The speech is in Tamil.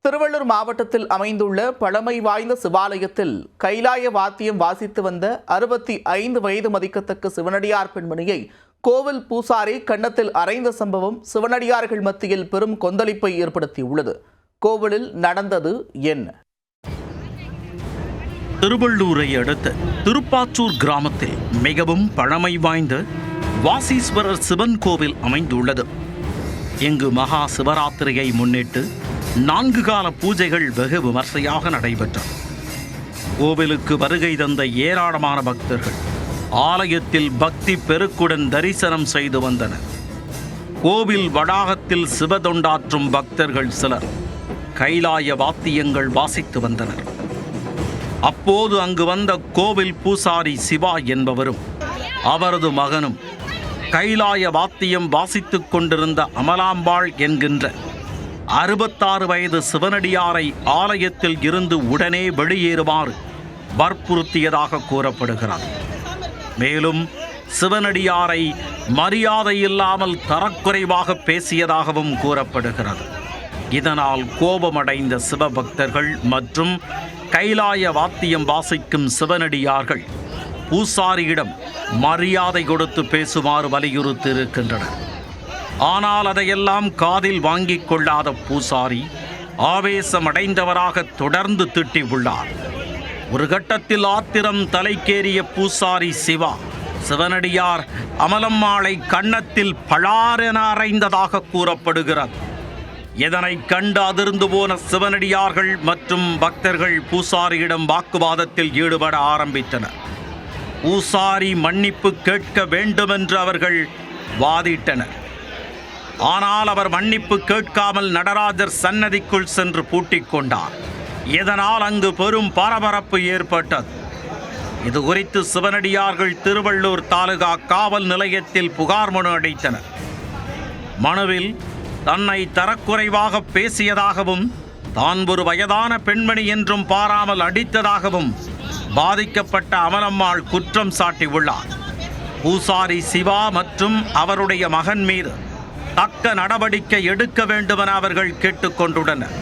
திருவள்ளூர் மாவட்டத்தில் அமைந்துள்ள பழமை வாய்ந்த சிவாலயத்தில் கைலாய வாத்தியம் வாசித்து வந்த 65 வயது மதிக்கத்தக்க சிவனடியார் பெண்மணியை கோவில் பூசாரி கன்னத்தில் அறைந்த சம்பவம் சிவனடியார்கள் மத்தியில் பெரும் கொந்தளிப்பை ஏற்படுத்தியுள்ளது. கோவிலில் நடந்தது என்ன? திருவள்ளூரை அடுத்த திருப்பாச்சூர் கிராமத்தில் மிகவும் பழமை வாய்ந்த வாசீஸ்வரர் சிவன் கோவில் அமைந்துள்ளது. இங்கு மகா சிவராத்திரியை முன்னிட்டு 4 கால பூஜைகள் வெகு விமர்சையாக நடைபெற்றன. கோவிலுக்கு வருகை தந்த ஏராளமான பக்தர்கள் ஆலயத்தில் பக்தி பெருக்குடன் தரிசனம் செய்து வந்தனர். கோவில் வளாகத்தில் சிவதொண்டாற்றும் பக்தர்கள் சிலர் கைலாய வாத்தியங்கள் வாசித்து வந்தனர். அப்போது அங்கு வந்த கோவில் பூசாரி சிவா என்பவரும் அவரது மகனும் கைலாய வாத்தியம் வாசித்துக் கொண்டிருந்த அமலாம்பாள் என்கின்ற 66 வயது சிவனடியாரை ஆலயத்தில் இருந்து உடனே வெளியேறுமாறு வற்புறுத்தியதாக கூறப்படுகிறது. மேலும் சிவனடியாரை மரியாதை இல்லாமல் தரக்குறைவாக பேசியதாகவும் கூறப்படுகிறது. இதனால் கோபமடைந்த சிவபக்தர்கள் மற்றும் கைலாய வாத்தியம் வாசிக்கும் சிவனடியார்கள் பூசாரியிடம் மரியாதை கொடுத்து பேசுமாறு வலியுறுத்தியிருக்கின்றனர். ஆனால் அதையெல்லாம் காதில் வாங்கிக் கொள்ளாத பூசாரி ஆவேசமடைந்தவராக தொடர்ந்து திட்டியுள்ளார். ஒரு கட்டத்தில் ஆத்திரம் தலைக்கேறிய பூசாரி சிவா சிவனடியார் அமலம்மாளை கன்னத்தில் பளாரென அறைந்ததாக கூறப்படுகிறது. இதனை கண்டு அதிர்ந்து போன சிவனடியார்கள் மற்றும் பக்தர்கள் பூசாரியிடம் வாக்குவாதத்தில் ஈடுபட ஆரம்பித்தனர். பூசாரி மன்னிப்பு கேட்க வேண்டுமென்று அவர்கள் வாதிட்டனர். ஆனால் அவர் மன்னிப்பு கேட்காமல் நடராஜர் சன்னதிக்குள் சென்று பூட்டிக் கொண்டார். இதனால் அங்கு பெரும் பரபரப்பு ஏற்பட்டது. இது குறித்து சிவனடியார்கள் திருவள்ளூர் தாலுகா காவல் நிலையத்தில் புகார் மனு அளித்தனர். மனுவில் தன்னை தரக்குறைவாக பேசியதாகவும் தான் ஒரு வயதான பெண்மணி என்றும் பாராமல் அடித்ததாகவும் பாதிக்கப்பட்ட அமலம்மாள் குற்றம் சாட்டியுள்ளார். பூசாரி சிவா மற்றும் அவருடைய மகன் மீது தக்க நடவடிக்கை எடுக்க வேண்டுமென அவர்கள் கேட்டுக்கொண்டுள்ளனர்.